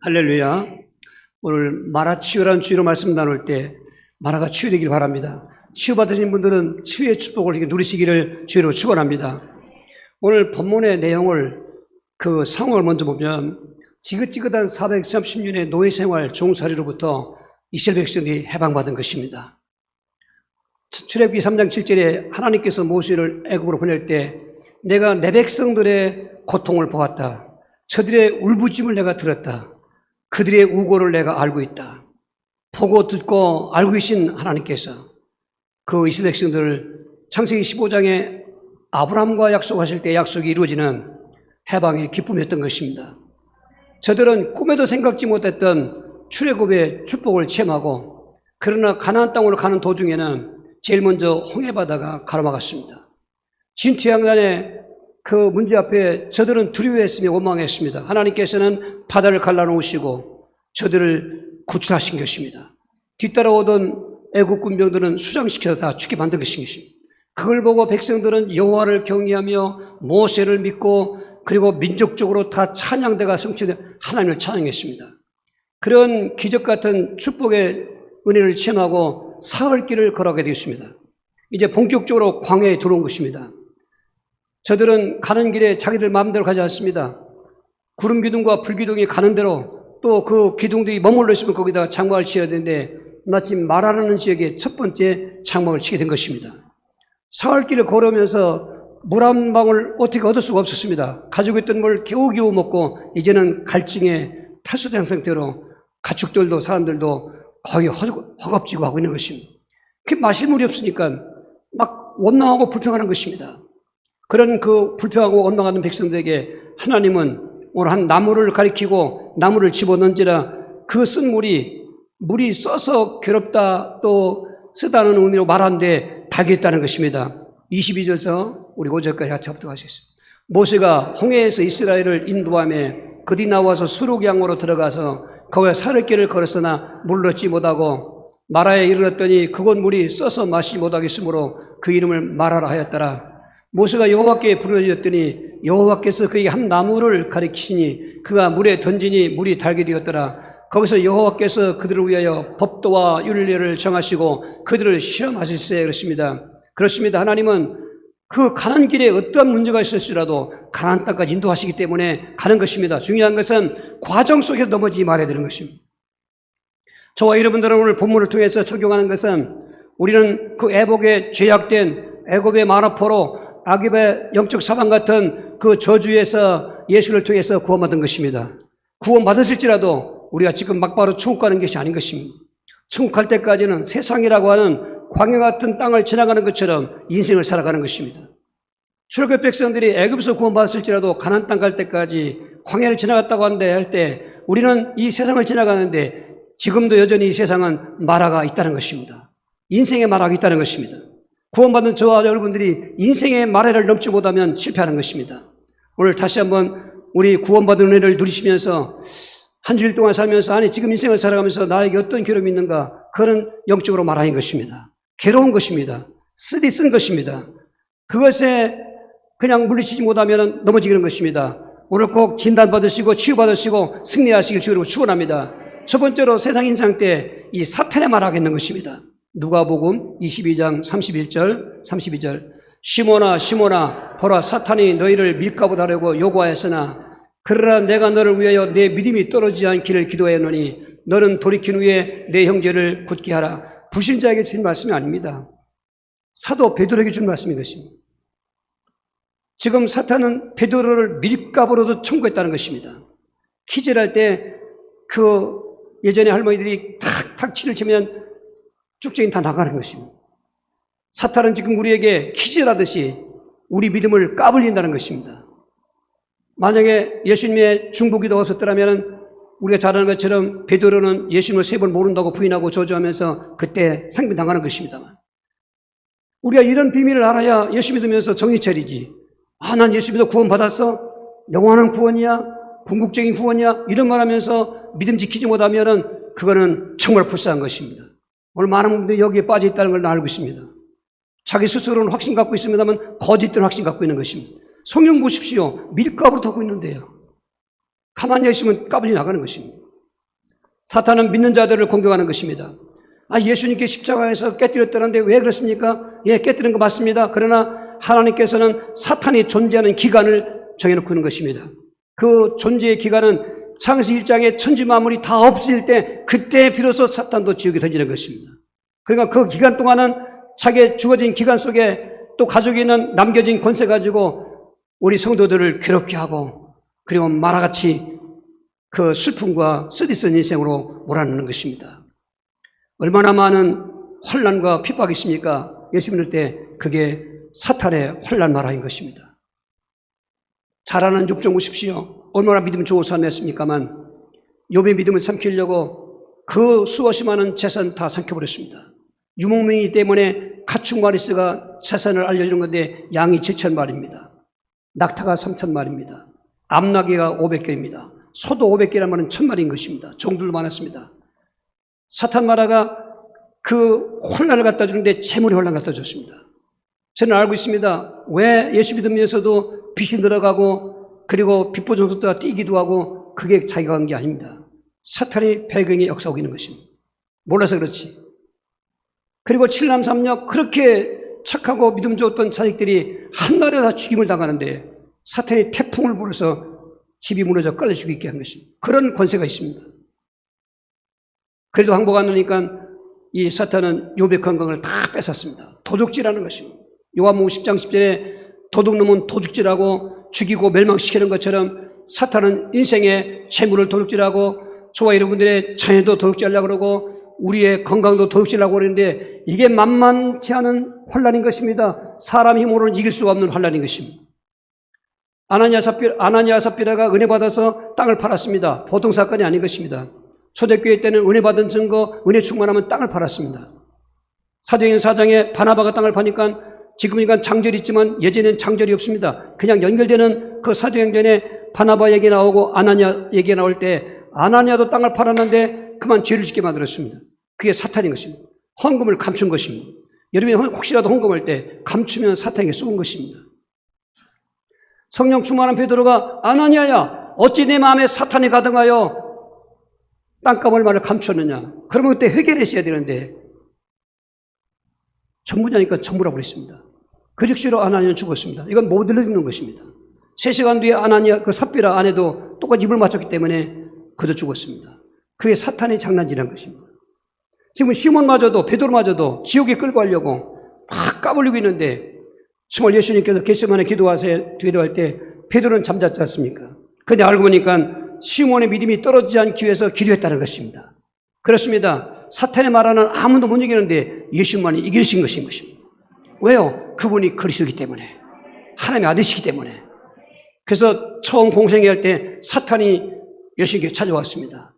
할렐루야. 오늘 마라 치유라는 주의로 말씀 나눌 때 마라가 치유되길 바랍니다. 치유받으신 분들은 치유의 축복을 누리시기를 주의로 축원합니다. 오늘 본문의 내용을 그 상황을 먼저 보면 지긋지긋한 430년의 노예 생활 종살이로부터 이스라엘 백성들이 해방받은 것입니다. 출애굽기 3장 7절에 하나님께서 모세를 애굽으로 보낼 때 내가 내 백성들의 고통을 보았다. 저들의 울부짖음을 내가 들었다. 그들의 우고를 내가 알고 있다. 보고 듣고 알고 계신 하나님께서 그 이스라엘 백성들을 창세기 15장에 아브라함과 약속하실 때 약속이 이루어지는 해방의 기쁨이었던 것입니다. 저들은 꿈에도 생각지 못했던 출애굽의 축복을 체험하고 그러나 가나안 땅으로 가는 도중에는 제일 먼저 홍해바다가 가로막았습니다. 진퇴양난의 그 문제 앞에 저들은 두려워했으며 원망했습니다. 하나님께서는 바다를 갈라놓으시고 저들을 구출하신 것입니다. 뒤따라오던 애국 군병들은 수장시켜서 다 죽게 만든 것입니다. 그걸 보고 백성들은 여호와를 경외하며 모세를 믿고 그리고 민족적으로 다 찬양대가 성취되어 하나님을 찬양했습니다. 그런 기적 같은 축복의 은혜를 체험하고 사흘 길을 걸어가게 되었습니다. 이제 본격적으로 광야에 들어온 것입니다. 저들은 가는 길에 자기들 마음대로 가지 않습니다. 구름 기둥과 불 기둥이 가는 대로 또 그 기둥들이 머물러 있으면 거기다가 장막을 치어야 되는데 마침 마라라는 지역에 첫 번째 장막을 치게 된 것입니다. 사흘 길을 걸으면서 물 한 방울 어떻게 얻을 수가 없었습니다. 가지고 있던 물 겨우겨우 먹고 이제는 갈증에 탈수된 상태로 가축들도 사람들도 거의 허겁지겁 하고 있는 것입니다. 그 마실 물이 없으니까 막 원망하고 불평하는 것입니다. 그런 그 불평하고 원망하는 백성들에게 하나님은 오늘 한 나무를 가리키고 나무를 집어넣은지라 그 쓴 물이 써서 괴롭다 또 쓰다는 의미로 말하는데 닭이 있다는 것입니다. 22절에서 우리 5절까지 같이 합독하시겠습니다. 모세가 홍해에서 이스라엘을 인도하며 그들이 나와서 수록양으로 들어가서 거기에 사흘길을 걸었으나 물을 얻지 못하고 마라에 이르렀더니 그곳 물이 써서 마시지 못하겠으므로 그 이름을 마라라 하였더라. 모세가 여호와께 부르짖었더니 여호와께서 그에게 한 나무를 가리키시니 그가 물에 던지니 물이 달게 되었더라. 거기서 여호와께서 그들을 위하여 법도와 율례를 정하시고 그들을 시험하실세 그렇습니다. 그렇습니다. 하나님은 그 가는 길에 어떠한 문제가 있을지라도 가나안 땅까지 인도하시기 때문에 가는 것입니다. 중요한 것은 과정 속에서 넘어지지 말아야 되는 것입니다. 저와 여러분들은 오늘 본문을 통해서 적용하는 것은 우리는 그 애복에 죄악된 애굽의 만화포로 아깁의 영적 사방 같은 그 저주에서 예수를 통해서 구원받은 것입니다. 구원받았을지라도 우리가 지금 막바로 천국 가는 것이 아닌 것입니다. 천국 갈 때까지는 세상이라고 하는 광야 같은 땅을 지나가는 것처럼 인생을 살아가는 것입니다. 출애굽 백성들이 애굽에서 구원받았을지라도 가나안 땅 갈 때까지 광야를 지나갔다고 하는데 할 때 우리는 이 세상을 지나가는데 지금도 여전히 이 세상은 마라가 있다는 것입니다. 인생의 마라가 있다는 것입니다. 구원받은 저와 여러분들이 인생의 마라를 넘지 못하면 실패하는 것입니다. 오늘 다시 한번 우리 구원받은 은혜를 누리시면서 한 주일 동안 살면서 아니 지금 인생을 살아가면서 나에게 어떤 괴로움이 있는가 그거는 영적으로 마라인 것입니다. 괴로운 것입니다. 쓴 것입니다. 그것에 그냥 물리치지 못하면 넘어지는 것입니다. 오늘 꼭 진단받으시고 치유받으시고 승리하시길 주로 축원합니다. 첫 번째로 세상 인상 때 이 사탄의 말하고 있는 것입니다. 누가복음 22장 31절 32절 시몬아 시몬아 보라 사탄이 너희를 밀가보다 하려고 요구하였으나 그러나 내가 너를 위하여 내 믿음이 떨어지지 않기를 기도하였노니 너는 돌이킨 후에 내 형제를 굳게 하라. 불신자에게 주신 말씀이 아닙니다. 사도 베드로에게 준 말씀인 것입니다. 지금 사탄은 베드로를 밀가부로도 청구했다는 것입니다. 키질할 때 그 예전에 할머니들이 탁탁 치를 치면 쭉쟁이 다 나가는 것입니다. 사탄은 지금 우리에게 키질하듯이 우리 믿음을 까불린다는 것입니다. 만약에 예수님의 중보기도가 없었더라면 우리가 잘 아는 것처럼 베드로는 예수님을 3번 모른다고 부인하고 저주하면서 그때 상빈당하는 것입니다. 우리가 이런 비밀을 알아야 예수 믿으면서 정신 차리지. 난 예수 믿어 구원 받았어? 영원한 구원이야? 궁극적인 구원이야? 이런 말 하면서 믿음 지키지 못하면 그거는 정말 불쌍한 것입니다. 오늘 많은 분들이 여기에 빠져 있다는 걸 알고 있습니다. 자기 스스로는 확신 갖고 있습니다만 거짓된 확신 갖고 있는 것입니다. 성경 보십시오. 밀가부로 타고 있는데요. 가만히 있으면 까불이 나가는 것입니다. 사탄은 믿는 자들을 공격하는 것입니다. 예수님께 십자가에서 깨뜨렸다는데 왜 그렇습니까? 예, 깨뜨린 거 맞습니다. 그러나 하나님께서는 사탄이 존재하는 기간을 정해놓고 있는 것입니다. 그 존재의 기간은 창세기 1장에 천지 만물이 다 없어질 때, 그때 비로소 사탄도 지옥에 던지는 것입니다. 그러니까 그 기간 동안은 자기의 주어진 기간 속에 또 가족에는 남겨진 권세 가지고 우리 성도들을 괴롭게 하고, 그리고 만화같이 그 슬픔과 쓰디쓴 인생으로 몰아넣는 것입니다. 얼마나 많은 혼란과 핍박이 있습니까? 예수 믿을 때 그게 사탄의 혼란 나라인 것입니다. 잘하는 욥 좀 보십시오. 얼마나 믿음 좋은 삶이었습니까만 욥의 믿음을 삼키려고 그 수없이 많은 재산 다 삼켜버렸습니다. 유목민이기 때문에 가축 마리수가 재산을 알려주는 건데 양이 7,000마리입니다. 낙타가 3,000마리입니다. 암나귀가 500개입니다. 소도 500개란 말은 1,000마리인 것입니다. 종들도 많았습니다. 사탄 나라가 그 혼란을 갖다 주는데 재물의 혼란 갖다 줬습니다. 저는 알고 있습니다. 왜 예수 믿으면서도 빚이 늘어가고 그리고 빚보증 속도가 뛰기도 하고, 그게 자기가 한 게 아닙니다. 사탄이 배경에 역사하고 있는 것입니다. 몰라서 그렇지. 그리고 7남 3녀 그렇게 착하고 믿음 좋았던 자식들이 한날에 다 죽임을 당하는데 사탄이 태풍을 불어서 집이 무너져 깔려 죽이게 한 것입니다. 그런 권세가 있습니다. 그래도 항복 안 오니까 이 사탄은 욥의 건강을 다 뺏었습니다. 도둑질하는 것입니다. 요한복음 10장 10절에 도둑놈은 도둑질하고 죽이고 멸망시키는 것처럼 사탄은 인생의 재물을 도둑질하고 저와 여러분들의 자녀도 도둑질하려고 그러고 우리의 건강도 도둑질하려고 그러는데, 이게 만만치 않은 혼란인 것입니다. 사람 힘으로는 이길 수가 없는 혼란인 것입니다. 아나니아 삽비라가 은혜 받아서 땅을 팔았습니다. 보통 사건이 아닌 것입니다. 초대교회 때는 은혜 받은 증거, 은혜 충만하면 땅을 팔았습니다. 사도행전 4장에 바나바가 땅을 파니까 지금은 장절이 있지만 예전에는 장절이 없습니다. 그냥 연결되는 그 사도행전에 바나바 얘기 나오고 아나니아 얘기 나올 때 아나니아도 땅을 팔았는데 그만 죄를 짓게 만들었습니다. 그게 사탄인 것입니다. 헌금을 감춘 것입니다. 여러분이 혹시라도 헌금할 때 감추면 사탄에게 쏘은 것입니다. 성령 충만한 베드로가 아나니아야, 어찌 내 마음에 사탄이 가득하여 땅값 얼마를 감췄느냐. 그러면 그때 회개했어야 되는데 전부냐니까 전부라고 그랬습니다. 그 즉시로 아나니아는 죽었습니다. 이건 못 일러주는 것입니다. 3시간 뒤에 아나니아 그 삽비라 아내도 똑같이 입을 맞췄기 때문에 그도 죽었습니다. 그게 사탄의 장난질한 것입니다. 지금 시몬마저도 베드로마저도 지옥에 끌고 가려고 막 까불리고 있는데, 정말 예수님께서 겟세마네 기도할 때 베드로는 잠잤지 않습니까? 그런데 알고 보니까 시몬의 믿음이 떨어지지 않기 위해서 기도했다는 것입니다. 그렇습니다. 사탄의 말하는 아무도 못 이기는데 예수만이 이기신 것인 것입니다. 왜요? 그분이 그리스도이기 때문에, 하나님의 아들이시기 때문에. 그래서 처음 공생애할 때 사탄이 예수님께 찾아왔습니다.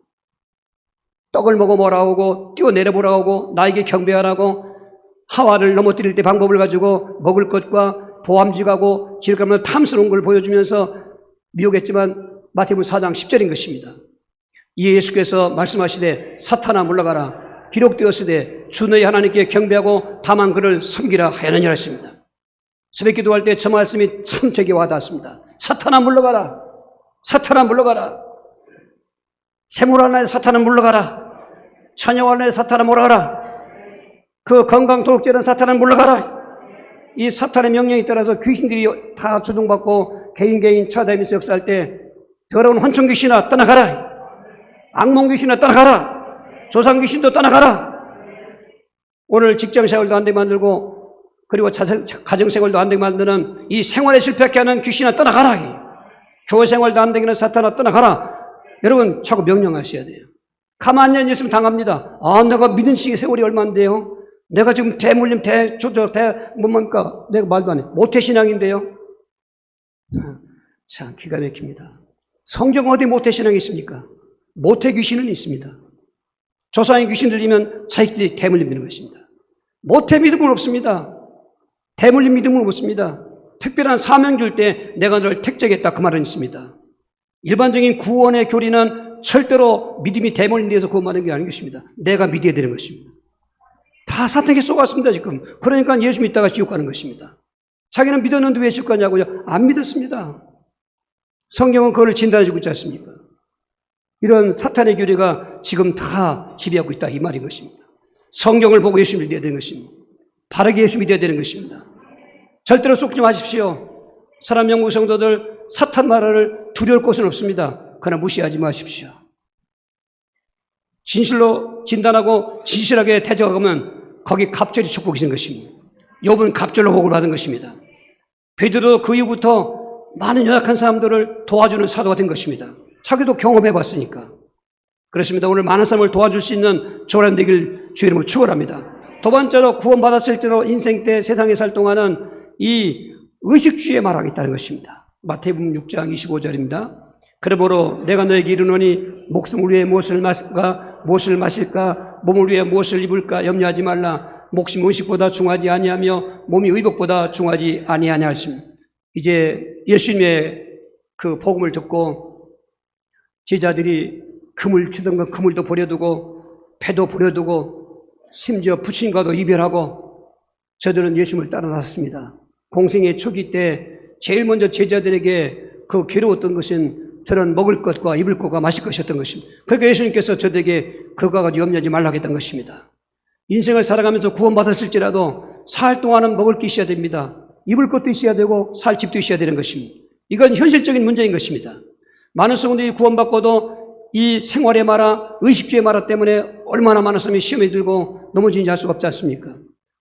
떡을 먹어 뭐라고 하고 뛰어내려보라고 하고 나에게 경배하라고, 하와를 넘어뜨릴 때 방법을 가지고 먹을 것과 보암직하고 질감을 탐스러운 걸 보여주면서 미혹했지만 마태복음 4장 10절인 것입니다. 이에 예수께서 말씀하시되 사탄아 물러가라, 기록되었으되 주 너희 하나님께 경배하고 다만 그를 섬기라 하였느니라 했습니다. 새벽 기도할 때 저 말씀이 참 제게 와닿았습니다. 사탄아 물러가라, 사탄아 물러가라, 재물 하나에 사탄아 물러가라, 자녀 하나에 사탄아 물러가라, 그 건강 도둑질은 사탄아 물러가라. 이 사탄의 명령에 따라서 귀신들이 다 주동받고 개인 찾아다니면서 역사할 때 더러운 혼천 귀신아 떠나가라, 악몽 귀신아 떠나가라, 조상 귀신도 떠나가라. 오늘 직장 생활도 안 되게 만들고 그리고 가정 생활도 안 되게 만드는 이 생활에 실패하게 하는 귀신아 떠나가라. 교회 생활도 안 되게 하는 사탄아 떠나가라. 여러분 자꾸 명령하셔야 돼요. 가만히 앉아 있으면 당합니다. 내가 믿은 세월이 얼마인데요? 내가 지금 대물림, 뭡니까? 내가 말도 안 해. 모태신앙인데요? 참, 기가 막힙니다. 성경 어디 모태신앙이 있습니까? 모태 귀신은 있습니다. 조상의 귀신 들리면 자식들이 대물림 되는 것입니다. 모태 믿음은 없습니다. 대물림 믿음은 없습니다. 특별한 사명 줄 때 내가 너를 택정했다, 그 말은 있습니다. 일반적인 구원의 교리는 절대로 믿음이 대물림돼서 구원받는 게 아닌 것입니다. 내가 믿어야 되는 것입니다. 다 사탄에게 쏘았습니다, 지금. 그러니까 예수 믿다가 지옥 가는 것입니다. 자기는 믿었는데 왜 지옥 가냐고요? 안 믿었습니다. 성경은 그걸 진단해 주고 있지 않습니까? 이런 사탄의 교리가 지금 다 지배하고 있다 이 말인 것입니다. 성경을 보고 예수 믿어야 되는 것입니다. 바르게 예수 믿어야 되는 것입니다. 절대로 속지 마십시오. 사람 영국 성도들 사탄 말을 두려울 것은 없습니다. 그러나 무시하지 마십시오. 진실로 진단하고 진실하게 대적하면 거기 갑절이 축복이 있는 것입니다. 욥은 갑절로 복을 받은 것입니다. 베드로도 그 이후부터 많은 연약한 사람들을 도와주는 사도가 된 것입니다. 자기도 경험해 봤으니까. 그렇습니다. 오늘 많은 사람을 도와줄 수 있는 저와 되길 주의 이름으로 축원합니다. 두 번째로 구원받았을 때로 인생 때 세상에 살 동안은 이 의식주의에 말하겠다는 것입니다. 마태복음 6장 25절입니다. 그러므로 내가 너에게 이르노니 목숨을 위해 무엇을 마실까 몸을 위해 무엇을 입을까 염려하지 말라. 목숨이 의식보다 중하지 아니하며 몸이 의복보다 중하지 아니하냐 하십니다. 이제 예수님의 그 복음을 듣고 제자들이 금을 주던 건 그물도 버려두고 배도 버려두고 심지어 부친과도 이별하고 저들은 예수님을 따라 나섰습니다. 공생의 초기 때 제일 먼저 제자들에게 그 괴로웠던 것은 저런 먹을 것과 입을 것과 마실 것이었던 것입니다. 그러니까 예수님께서 저들에게 그거 가지고 염려하지 말라고 했던 것입니다. 인생을 살아가면서 구원받았을지라도 살 동안은 먹을 게 있어야 됩니다. 입을 것도 있어야 되고 살 집도 있어야 되는 것입니다. 이건 현실적인 문제인 것입니다. 많은 성도들이 구원받고도 이 생활의 마라, 의식주의 마라 때문에 얼마나 많은 사람이 시험에 들고 넘어지는지 알 수가 없지 않습니까?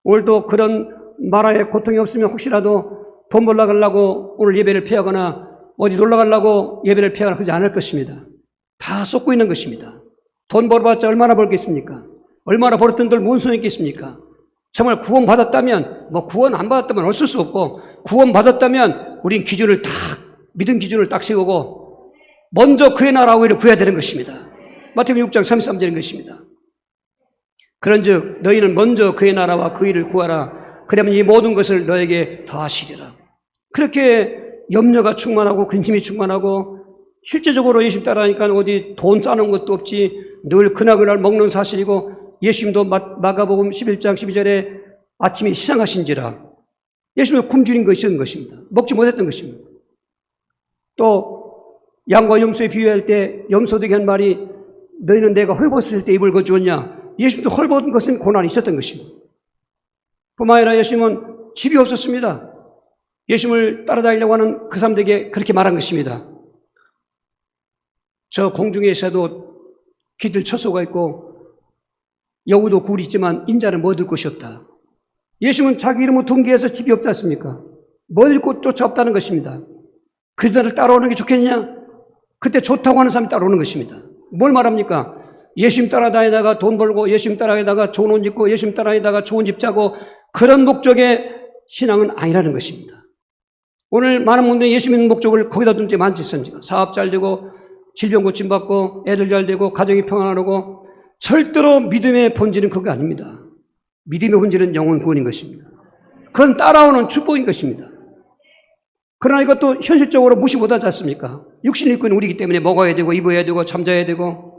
오늘도 그런 마라의 고통이 없으면 혹시라도 돈 벌러 가려고 오늘 예배를 피하거나 어디 놀러 가려고 예배를 피하거나 하지 않을 것입니다. 다 쏟고 있는 것입니다. 돈 벌어봤자 얼마나 벌겠습니까? 얼마나 벌었던들 뭔 소용이 있겠습니까? 정말 구원 받았다면, 구원 안 받았다면 어쩔 수 없고, 구원 받았다면 우린 기준을 믿은 기준을 딱 세우고 먼저 그의 나라와 의를 구해야 되는 것입니다. 마태복음 6장 33절인 것입니다. 그런즉 너희는 먼저 그의 나라와 그 의를 구하라. 그러면 이 모든 것을 너에게 더하시리라. 그렇게 염려가 충만하고 근심이 충만하고 실제적으로 예수님 따라하니까 어디 돈 짜는 것도 없지 늘 그날 먹는 사실이고 예수님도 마가복음 11장 12절에 아침에 시장하신지라 예수님은 굶주린 것이었던 것입니다. 먹지 못했던 것입니다. 또 양과 염소에 비유할 때 염소에게 한 말이 너희는 내가 헐벗을 때 입을 거 주었냐. 예수님도 헐벗은 것은 고난이 있었던 것입니다. 뿐만 아니라 예수님은 집이 없었습니다. 예수님을 따라다니려고 하는 그 사람들에게 그렇게 말한 것입니다. 저 공중에서도 기들 처소가 있고 여우도 굴이 있지만 인자는 뭐 얻을 곳이 없다. 예수님은 자기 이름을 등기해서 집이 없지 않습니까? 뭐 얻을 곳조차 없다는 것입니다. 그들을 따라오는 게 좋겠냐? 그때 좋다고 하는 사람이 따라오는 것입니다. 뭘 말합니까? 예수님 따라다니다가 돈 벌고 예수님 따라다니다가 좋은 옷 입고 예수님 따라다니다가 좋은 집 자고 그런 목적의 신앙은 아니라는 것입니다. 오늘 많은 분들이 예수 믿는 목적을 거기다 둔 데 많지 않습니까? 사업 잘 되고 질병 고침받고 애들 잘 되고 가정이 평안하고 절대로 믿음의 본질은 그거 아닙니다. 믿음의 본질은 영혼 구원인 것입니다. 그건 따라오는 축복인 것입니다. 그러나 이것도 현실적으로 무시 못하지 않습니까? 육신이 있고 있는 우리이기 때문에 먹어야 되고 입어야 되고 잠자야 되고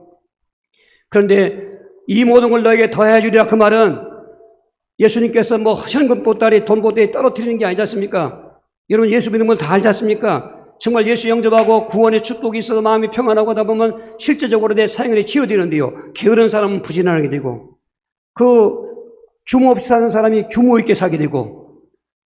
그런데 이 모든 걸 너에게 더해 주리라 그 말은 예수님께서 현금 보따리 돈 보따리 떨어뜨리는 게 아니지 않습니까? 여러분 예수 믿는 건 다 알지 않습니까? 정말 예수 영접하고 구원의 축복이 있어서 마음이 평안하고 하다 보면 실제적으로 내 사역이 치유되는데요. 게으른 사람은 부진하게 되고 그 규모 없이 사는 사람이 규모 있게 살게 되고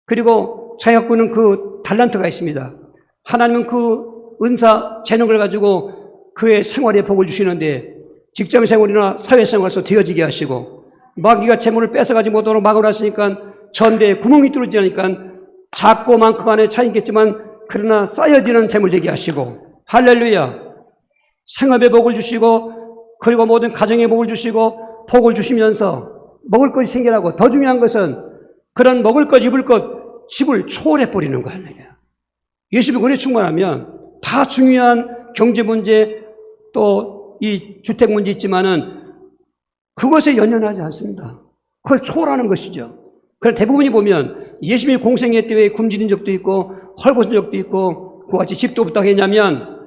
그리고 자기가 갖고 있는 그 달란트가 있습니다. 하나님은 그 은사, 재능을 가지고 그의 생활에 복을 주시는데 직장 생활이나 사회 생활에서 되어지게 하시고 마귀가 재물을 뺏어가지 못하도록 막아놨으니까 전대에 구멍이 뚫어지지 않으니까 작고 많고 간의 차이겠지만 그러나 쌓여지는 재물 되게 하시고 할렐루야. 생업에 복을 주시고 그리고 모든 가정에 복을 주시고 복을 주시면서 먹을 것이 생기라고 더 중요한 것은 그런 먹을 것, 입을 것, 집을 초월해 버리는 거 할렐루야. 예수님이 은혜 충만하면 다 중요한 경제 문제 또 이 주택 문제 있지만은 그것에 연연하지 않습니다. 그걸 초월하는 것이죠. 그런 대부분이 보면 예수님이 공생애 때에 굶주린 적도 있고 헐벗은 적도 있고 그와 같이 집도 없다고 했냐면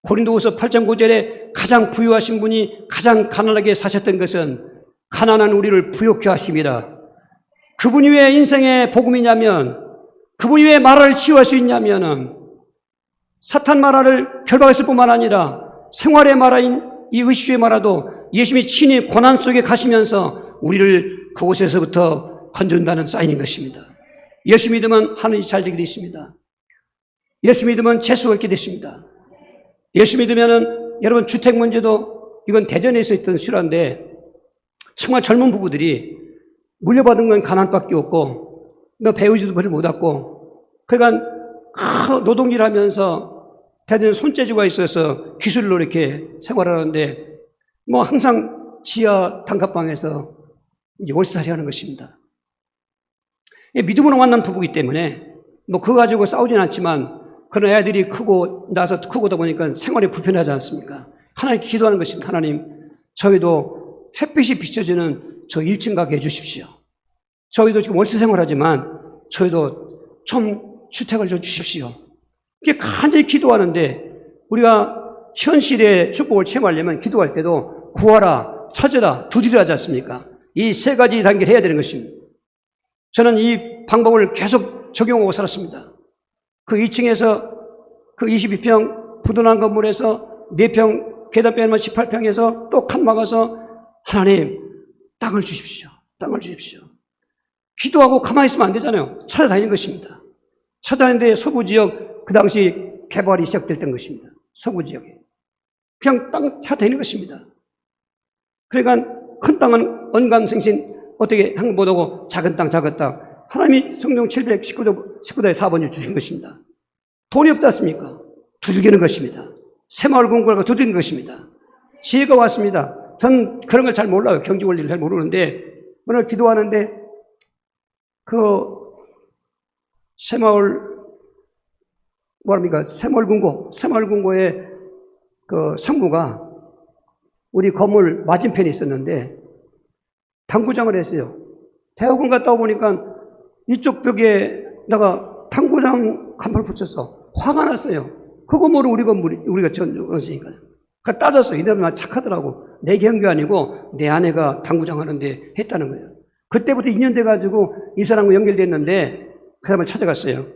고린도후서 8장 9절에 가장 부유하신 분이 가장 가난하게 사셨던 것은 가난한 우리를 부욕케 하심이라. 그분이 왜 인생의 복음이냐면 그분이 왜 마라를 치유할 수 있냐면은 사탄 마라를 결박했을 뿐만 아니라 생활의 마라인 이 의식주의 마라도 예수님이 친히 고난 속에 가시면서 우리를 그곳에서부터 건져준다는 사인인 것입니다. 예수 믿으면 하늘이 잘 되게 되어 있습니다. 예수 믿으면 재수가 있게 됐습니다. 예수 믿으면은 여러분 주택 문제도 이건 대전에서 있던 실화인데 정말 젊은 부부들이 물려받은 건 가난밖에 없고 너 배우지도 별로 못했고 그러니까 노동일 하면서 대전 손재주가 있어서 기술로 이렇게 생활을 하는데 뭐 항상 지하 단칸방에서 이제 월세살이 하는 것입니다. 믿음으로 만난 부부이기 때문에 뭐 그거 가지고 싸우진 않지만 그런 애들이 크고 나서 크고다 보니까 생활이 불편하지 않습니까? 하나님 기도하는 것입니다. 하나님 저희도 햇빛이 비춰지는 저 1층 가게 해주십시오. 저희도 지금 월세 생활하지만 저희도 좀 주택을 좀 주십시오. 이게 간절히 기도하는데 우리가 현실의 축복을 체험하려면 기도할 때도 구하라, 찾으라, 두드리라 하지 않습니까? 이 세 가지 단계를 해야 되는 것입니다. 저는 이 방법을 계속 적용하고 살았습니다. 그 2층에서 그 22평 부도난 건물에서 4평 계단 빼면 18평에서 또 칸 막아서 하나님 땅을 주십시오. 땅을 주십시오. 기도하고 가만히 있으면 안 되잖아요. 찾아다니는 것입니다. 찾아다니는데 서구지역 그 당시 개발이 시작됐던 것입니다. 서구지역에. 그냥 땅 찾아다니는 것입니다. 그러니까 큰 땅은 언감생신 어떻게 한 것 못하고 작은 땅 하나님이 성경 719도에 4번을 주신 것입니다. 돈이 없지 않습니까? 두들기는 것입니다. 새마을 공부하고 두들기는 것입니다. 지혜가 왔습니다. 전 그런 걸 잘 몰라요. 경제 원리를 잘 모르는데 오늘 기도하는데 그 새마을 새마을금고의 그 상무가 우리 건물 맞은편에 있었는데 당구장을 했어요. 대학원 갔다 오보니까 이쪽 벽에다가 당구장 간판을 붙였어. 화가 났어요. 그 건물은 우리 건물이, 우리가 전원수니까요. 그 따졌어. 이들만 착하더라고. 내 경기 아니고 내 아내가 당구장 하는데 했다는 거예요. 그때부터 2년 돼가지고 이 사람과 연결됐는데 그 사람을 찾아갔어요.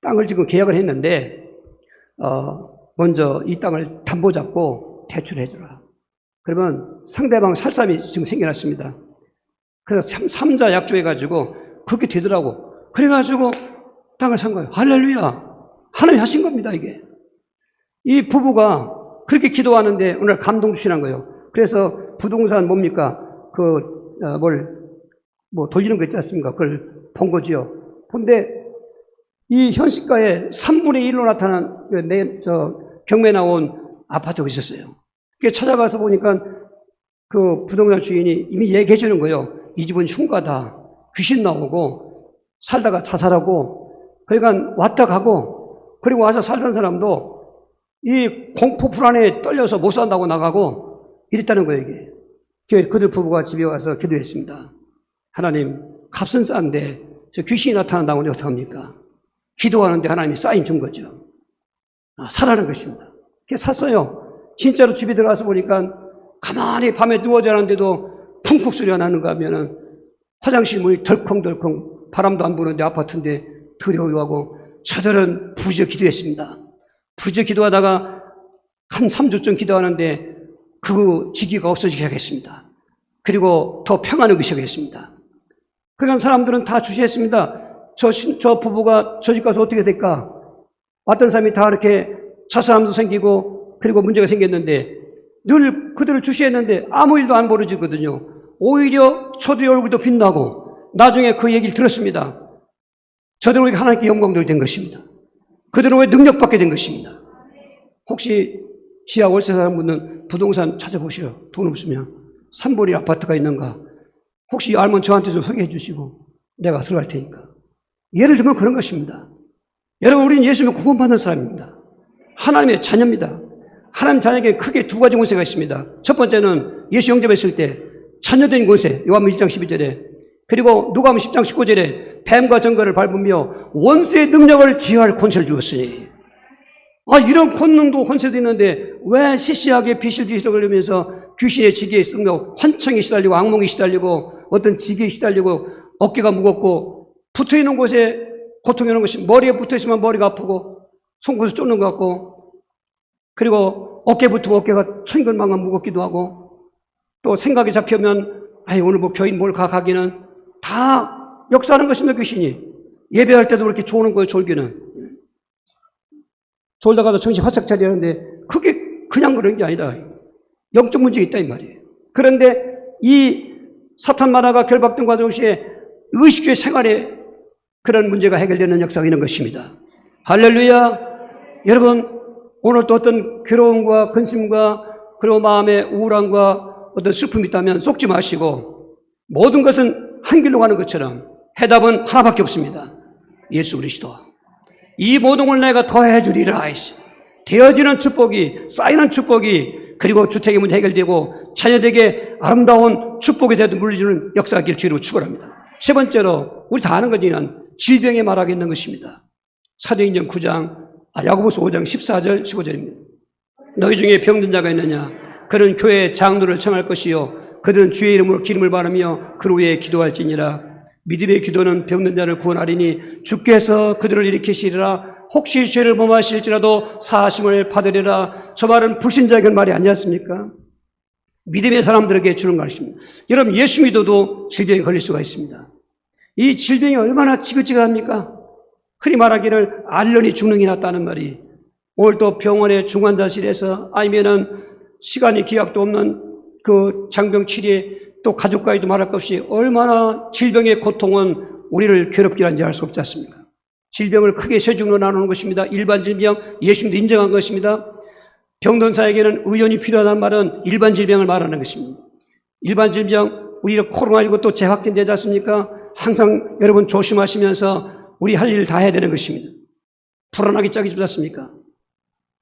땅을 지금 계약을 했는데, 먼저 이 땅을 담보 잡고 대출해주라. 그러면 상대방 살삼이 지금 생겨났습니다. 그래서 삼자 약조해가지고 그렇게 되더라고. 그래가지고 땅을 산 거예요. 할렐루야. 하나님이 하신 겁니다, 이게. 이 부부가 그렇게 기도하는데 오늘 감동 주시는 거예요. 그래서 부동산 뭡니까? 돌리는 거 있지 않습니까? 그걸 본 거지요. 근데 이 현시가에 3분의 1로 나타난 경매 나온 아파트가 있었어요. 그게 찾아가서 보니까 그 부동산 주인이 이미 얘기해 주는 거예요. 이 집은 흉가다. 귀신 나오고 살다가 자살하고 그러니까 왔다 가고 그리고 와서 살던 사람도 이 공포 불안에 떨려서 못 산다고 나가고 이랬다는 거예요, 이게. 그들 부부가 집에 와서 기도했습니다. 하나님, 값은 싼데 저 귀신이 나타난다고 하는데 어떡합니까? 기도하는데 하나님이 사인 준 거죠. 사라는 것입니다. 그래서 샀어요. 진짜로 집에 들어가서 보니까 가만히 밤에 누워 자는데도 쿵쿵 소리가 나는가 하면은 화장실 문이 덜컹덜컹 바람도 안 부는데 아파트인데 두려워하고 저들은 부르짖어 기도했습니다. 부르짖어 기도하다가 한 3주쯤 기도하는데 그 지기가 없어지기 시작했습니다. 그리고 더 평안하기 시작했습니다. 그러니까 사람들은 다 주시했습니다. 저 부부가 저 집 가서 어떻게 될까? 왔던 사람이 다 이렇게 자살함도 생기고 그리고 문제가 생겼는데 늘 그들을 주시했는데 아무 일도 안 벌어지거든요. 오히려 저들의 얼굴도 빛나고 나중에 그 얘기를 들었습니다. 저들은 왜 하나님께 영광돌이 된 것입니다. 그들은 왜 능력받게 된 것입니다. 혹시 지하 월세 사는 분은 부동산 찾아보시오. 돈 없으면 3번이 아파트가 있는가? 혹시 알면 저한테 좀 소개해 주시고 내가 들어갈 테니까. 예를 들면 그런 것입니다. 여러분, 우리는 예수님을 구원받는 사람입니다. 하나님의 자녀입니다. 하나님 자녀에게 크게 두 가지 권세가 있습니다. 첫 번째는 예수 영접했을 때 자녀된 권세, 요한복음 1장 12절에, 그리고 누가복음 10장 19절에 뱀과 정갈을 밟으며 원수의 능력을 제어할 권세를 주었으니, 이런 권세도 있는데 왜 시시하게 비실비실 걸리면서 귀신의 지기에 시달리고 환청에 시달리고 악몽에 시달리고 어떤 지기에 시달리고 어깨가 무겁고 붙어있는 곳에 고통이 오는 것이, 머리에 붙어있으면 머리가 아프고 손끝을 쫓는 것 같고, 그리고 어깨 붙으면 어깨가 천근만근 무겁기도 하고, 또 생각이 잡히면 오늘 뭐 교인 뭘 가기는 다 역사하는 것입니다. 귀신이 예배할 때도 그렇게 조는 거예요. 졸기는 졸다가도 정신 화싹 차리는데 그게 그냥 그런 게 아니다. 영적 문제가 있다 이 말이에요. 그런데 이 사탄 만화가 결박된과 동시에 의식주의 생활에 그런 문제가 해결되는 역사가 있는 것입니다. 할렐루야. 여러분, 오늘 또 어떤 괴로움과 근심과 그리고 마음의 우울함과 어떤 슬픔이 있다면 속지 마시고, 모든 것은 한 길로 가는 것처럼 해답은 하나밖에 없습니다. 예수 그리스도. 이 모든 걸 내가 더해 주리라. 되어지는 축복이, 쌓이는 축복이, 그리고 주택의 문제 해결되고 자녀에게 아름다운 축복이 되도 물리주는 역사가 길 주로 축원합니다. 세 번째로 우리 다 아는 거지만 질병에 말하고 있는 것입니다. 사도행전 9장, 야고보서 5장 14절 15절입니다. 너희 중에 병든 자가 있느냐? 그는 교회의 장로를 청할 것이요 그들은 주의 이름으로 기름을 바르며 그를 위해 기도할지니라. 믿음의 기도는 병든 자를 구원하리니 주께서 그들을 일으키시리라. 혹시 죄를 범하실지라도 사하심을 받으리라. 저 말은 불신자에게 말이 아니지 않습니까? 믿음의 사람들에게 주는 것입니다. 여러분, 예수 믿어도 질병에 걸릴 수가 있습니다. 이 질병이 얼마나 지긋지긋합니까? 흔히 말하기를 알련이 죽는 게 낫다는 말이, 오늘 또 병원의 중환자실에서 아니면은 시간이 기약도 없는 그 장병 치료에 또 가족과의도 말할 것 없이 얼마나 질병의 고통은 우리를 괴롭게 하는지 알 수 없지 않습니까? 질병을 크게 세 종류로 나누는 것입니다. 일반 질병, 예수님도 인정한 것입니다. 병든 자에게는 의원이 필요하다는 말은 일반 질병을 말하는 것입니다. 일반 질병, 우리가 코로나19 또 재확진되지 않습니까? 항상 여러분 조심하시면서 우리 할 일 다 해야 되는 것입니다. 불안하게 짝이 있지 않습니까?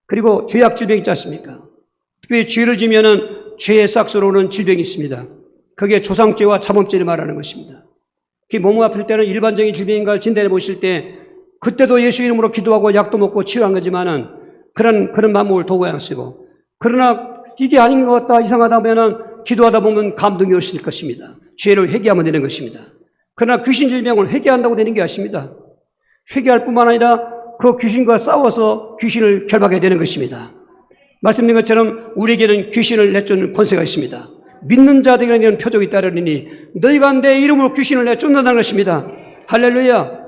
그리고 죄악 질병이 있지 않습니까? 특별히 죄를 지면은 죄의 싹스로 오는 질병이 있습니다. 그게 조상죄와 자범죄를 말하는 것입니다. 그게 몸 아플 때는 일반적인 질병인가를 진단해 보실 때 그때도 예수 이름으로 기도하고 약도 먹고 치료한 거지만은 그런 마음을 도구에 안 쓰고, 그러나 이게 아닌 것 같다, 이상하다 하면은 기도하다 보면 감동이 오실 것입니다. 죄를 회개하면 되는 것입니다. 그러나 귀신 질병은 회개한다고 되는 게 아닙니다. 회개할 뿐만 아니라 그 귀신과 싸워서 귀신을 결박해야 되는 것입니다. 말씀드린 것처럼 우리에게는 귀신을 내쫓는 권세가 있습니다. 믿는 자들에게는 표적이 따르니 너희가 내 이름으로 귀신을 내쫓는다는 것입니다. 할렐루야.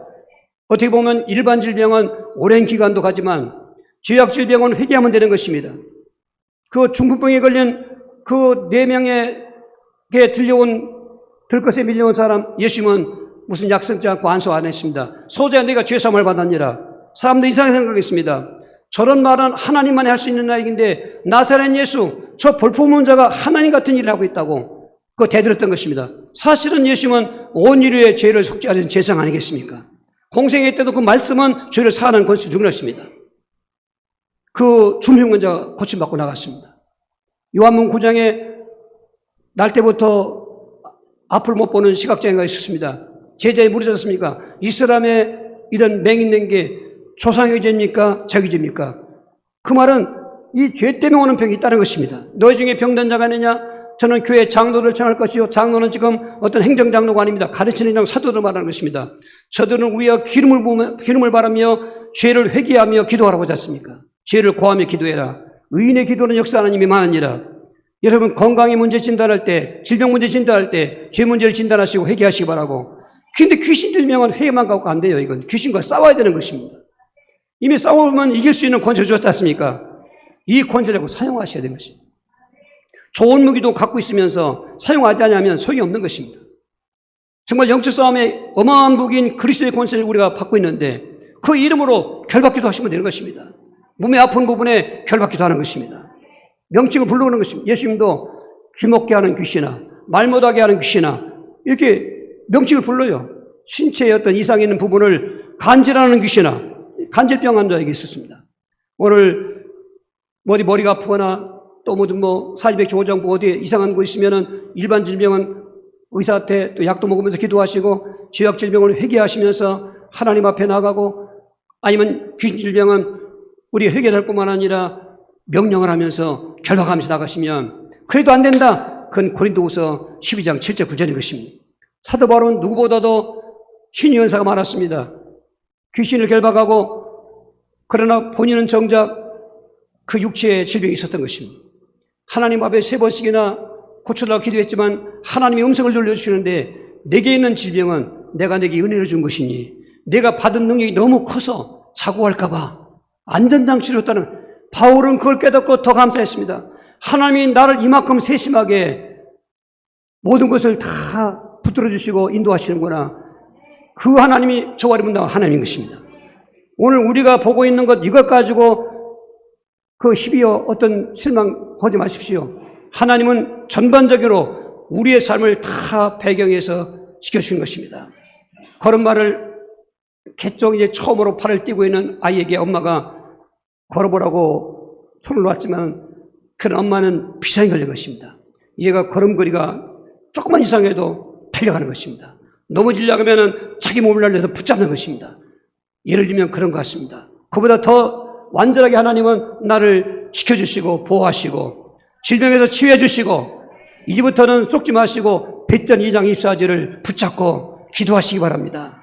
어떻게 보면 일반 질병은 오랜 기간도 가지만 죄악 질병은 회개하면 되는 것입니다. 그 중풍병에 걸린 그 4명에게 들것에 밀려온 사람, 예수님은 무슨 약 쓰지 않고 안수 안 했습니다. 소자야 내가 죄사함을 받았니라. 사람들 이상하게 생각했습니다. 저런 말은 하나님만이 할 수 있는 이야기인데 나사렛 예수, 저 볼품없는 자가 하나님 같은 일을 하고 있다고 그거 대들었던 것입니다. 사실은 예수님은 온 인류의 죄를 속죄하는 제상 아니겠습니까? 공생애 때도 그 말씀은 죄를 사하는 권세를 주는 것입니다. 그 중풍병자가 고침받고 나갔습니다. 요한복음 9장에 날 때부터 앞을 못 보는 시각장애가 있었습니다. 제자에 물으셨습니까? 이 사람의 이런 맹인된 게 조상의 죄입니까? 자기 죄입니까? 그 말은 이 죄 때문에 오는 병이 있다는 것입니다. 너희 중에 병든 자가 있느냐? 저는 교회 장로를 청할 것이요. 장로는 지금 어떤 행정장로가 아닙니다. 가르치는 장 사도를 말하는 것입니다. 저들은 위에 기름을 바르며 죄를 회개하며 기도하라고 하지 않습니까? 죄를 고하며 기도해라. 의인의 기도는 역사 하나님이 많으니라. 여러분, 건강의 문제 진단할 때, 질병 문제 진단할 때 죄 문제를 진단하시고 회개하시기 바라고. 근데 귀신 질병은 회개만 갖고 안 돼요. 이건 귀신과 싸워야 되는 것입니다. 이미 싸우면 이길 수 있는 권세 주었지 않습니까? 이 권세를 사용하셔야 되는 것입니다. 좋은 무기도 갖고 있으면서 사용하지 않으면 소용이 없는 것입니다. 정말 영적 싸움에 어마어마한 무기인 그리스도의 권세를 우리가 받고 있는데 그 이름으로 결박기도 하시면 되는 것입니다. 몸에 아픈 부분에 결박기도 하는 것입니다. 명칭을 불러오는 것입니다. 예수님도 귀먹게 하는 귀신아, 말 못하게 하는 귀신아, 이렇게 명칭을 불러요. 신체의 어떤 이상이 있는 부분을 간질하는 귀신아, 간질병 환자에게 있었습니다. 오늘 머리가 아프거나 또 뭐 사지백지 오장부 어디에 이상한 거 있으면은 일반 질병은 의사한테 또 약도 먹으면서 기도하시고 죄악 질병을 회개하시면서 하나님 앞에 나가고, 아니면 귀신 질병은 우리 회개할 뿐만 아니라 명령을 하면서 결박하면서 나가시면 그래도 안 된다. 그건 고린도후서 12장 7절 9절인 것입니다. 사도 바울은 누구보다도 신의 은사가 많았습니다. 귀신을 결박하고, 그러나 본인은 정작 그 육체에 질병이 있었던 것입니다. 하나님 앞에 3번씩이나 고쳐달라고 기도했지만 하나님이 음성을 돌려주시는데 내게 있는 질병은 내가 내게 은혜를 준 것이니 내가 받은 능력이 너무 커서 자고할까 봐 안전장치를 줬다는, 바울은 그걸 깨닫고 더 감사했습니다. 하나님이 나를 이만큼 세심하게 모든 것을 다 붙들어 주시고 인도하시는구나. 그 하나님이 저와 여러분과 하나님인 것입니다. 오늘 우리가 보고 있는 것, 이것 가지고 그 희비어 어떤 실망하지 마십시오. 하나님은 전반적으로 우리의 삶을 다 배경에서 지켜주신 것입니다. 걸음마를 개쪽 이제 처음으로 팔을 띄고 있는 아이에게 엄마가 걸어보라고 손을 놨지만 그런 엄마는 비상이 걸린 것입니다. 얘가 걸음걸이가 조금만 이상해도 달려가는 것입니다. 넘어지려고 하면 자기 몸을 날려서 붙잡는 것입니다. 예를 들면 그런 것 같습니다. 그보다 더 완전하게 하나님은 나를 지켜주시고 보호하시고 질병에서 치유해 주시고 이제부터는 속지 마시고 뱃전 2장 24절을 붙잡고 기도하시기 바랍니다.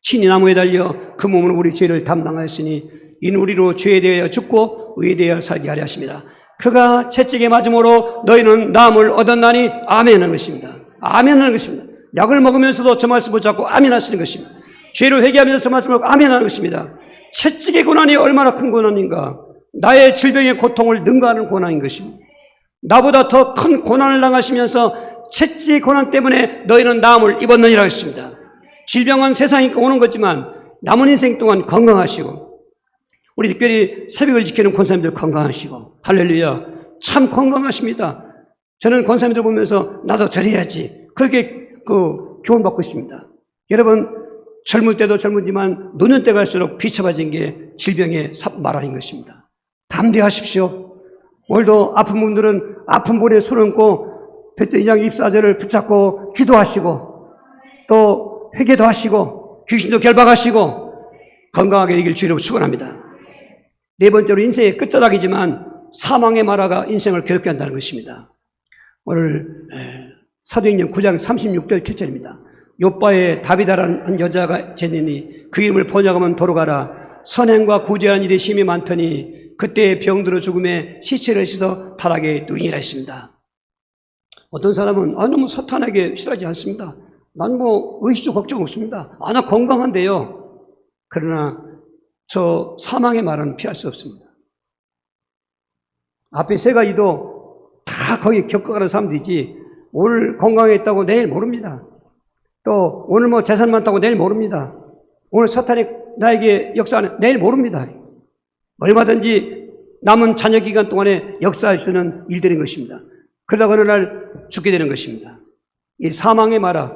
친히 나무에 달려 그 몸으로 우리 죄를 담당하였으니 이는 우리로 죄에 대하여 죽고 의에 대하여 살게 하려 하십니다. 그가 채찍에 맞음으로 너희는 나음을 얻었나니 아멘 하는 것입니다. 아멘 하는 것입니다. 약을 먹으면서도 저 말씀 붙잡고 아멘 하시는 것입니다. 죄를 회개하면서 저 말씀을 아멘 하는 것입니다. 채찍의 고난이 얼마나 큰 고난인가. 나의 질병의 고통을 능가하는 고난인 것입니다. 나보다 더 큰 고난을 당하시면서 채찍의 고난 때문에 너희는 나음을 입었느니라 했습니다. 질병은 세상에 오는 거지만 남은 인생 동안 건강하시고 우리 특별히 새벽을 지키는 권사님들 건강하시고 할렐루야 참 건강하십니다. 저는 권사님들 보면서 나도 저래야지 그렇게 교훈받고 있습니다. 여러분 젊을 때도 젊은지만 노년 때 갈수록 비춰봐진 게 질병의 마라인 것입니다. 담대하십시오. 오늘도 아픈 분들은 아픈 분에 손 얹고 뱃전 2장 24절을 붙잡고 기도하시고 또 회개도 하시고 귀신도 결박하시고 건강하게 되길 주의로 축원합니다. 네 번째로 인생의 끝자락이지만 사망의 마라가 인생을 괴롭게 한다는 것입니다. 오늘 사도행전 9장 36절 7절입니다. 요바에 다비다라는 여자가 졌느니 그 이름을 번역하면 도로가라. 선행과 구제한 일이 심히 많더니 그때 병들어 죽음에 시체를 씻어 타락에 누이니라 했습니다. 어떤 사람은 너무 사탄에게 싫어하지 않습니다. 난 의식도 걱정 없습니다. 나 건강한데요. 그러나 저 사망의 말은 피할 수 없습니다. 앞에 세 가지도 다 거기 겪어가는 사람들이지 오늘 건강했다고 내일 모릅니다. 또 오늘 재산 많다고 내일 모릅니다. 오늘 사탄이 나에게 역사하는 내일 모릅니다. 얼마든지 남은 자녀 기간 동안에 역사할 수 있는 일들인 것입니다. 그러다가 어느 날 죽게 되는 것입니다. 이 사망의 마라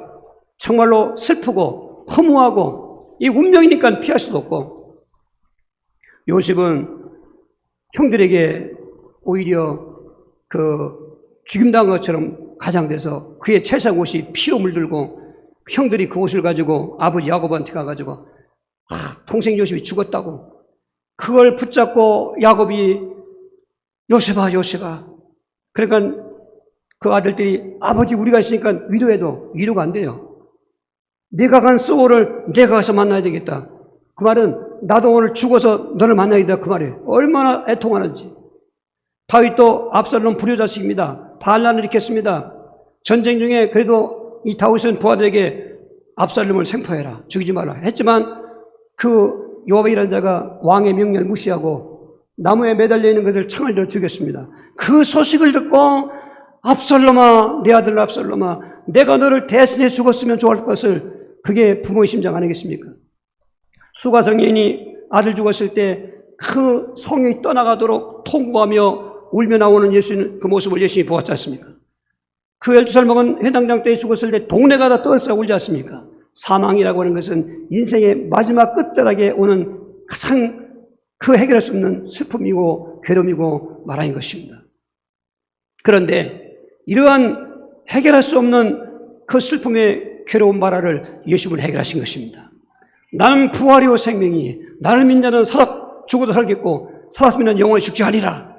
정말로 슬프고 허무하고 이 운명이니까 피할 수도 없고 요셉은 형들에게 오히려 죽임당한 것처럼 가장돼서 그의 채상 옷이 피로 물들고 형들이 그 옷을 가지고 아버지 야곱한테 가가지고 동생 요셉이 죽었다고 그걸 붙잡고 야곱이 요셉아 요셉아 그러니까 그 아들들이 아버지 우리가 있으니까 위로해도 위로가 안 돼요. 내가 간 소울을 내가 가서 만나야 되겠다. 그 말은 나도 오늘 죽어서 너를 만나야겠다 그 말이에요. 얼마나 애통하는지. 다윗도 압살롬 불효자식입니다. 반란을 일으켰습니다. 전쟁 중에 그래도 이 다윗은 부하들에게 압살롬을 생포해라 죽이지 마라 했지만 그 요압이라는 자가 왕의 명령을 무시하고 나무에 매달려 있는 것을 창을 들어 죽였습니다. 그 소식을 듣고 압살롬아 내 아들 압살롬아 내가 너를 대신해 죽었으면 좋을 것을 그게 부모의 심정 아니겠습니까? 수가성인이 아들 죽었을 때 그 성이 떠나가도록 통곡하며 울며 나오는 예수님 그 모습을 예수님이 보았지 않습니까? 그 12살 먹은 해당장 때 죽었을 때 동네가 다 떠들썩 울지 않습니까? 사망이라고 하는 것은 인생의 마지막 끝자락에 오는 가장 해결할 수 없는 슬픔이고 괴로움이고 마라인 것입니다. 그런데 이러한 해결할 수 없는 그 슬픔의 괴로운 마라를 예수님은 해결하신 것입니다. 나는 부활이요 생명이 나를 믿는 자는 죽어도 살겠고 살았으면 영원히 죽지 아니라.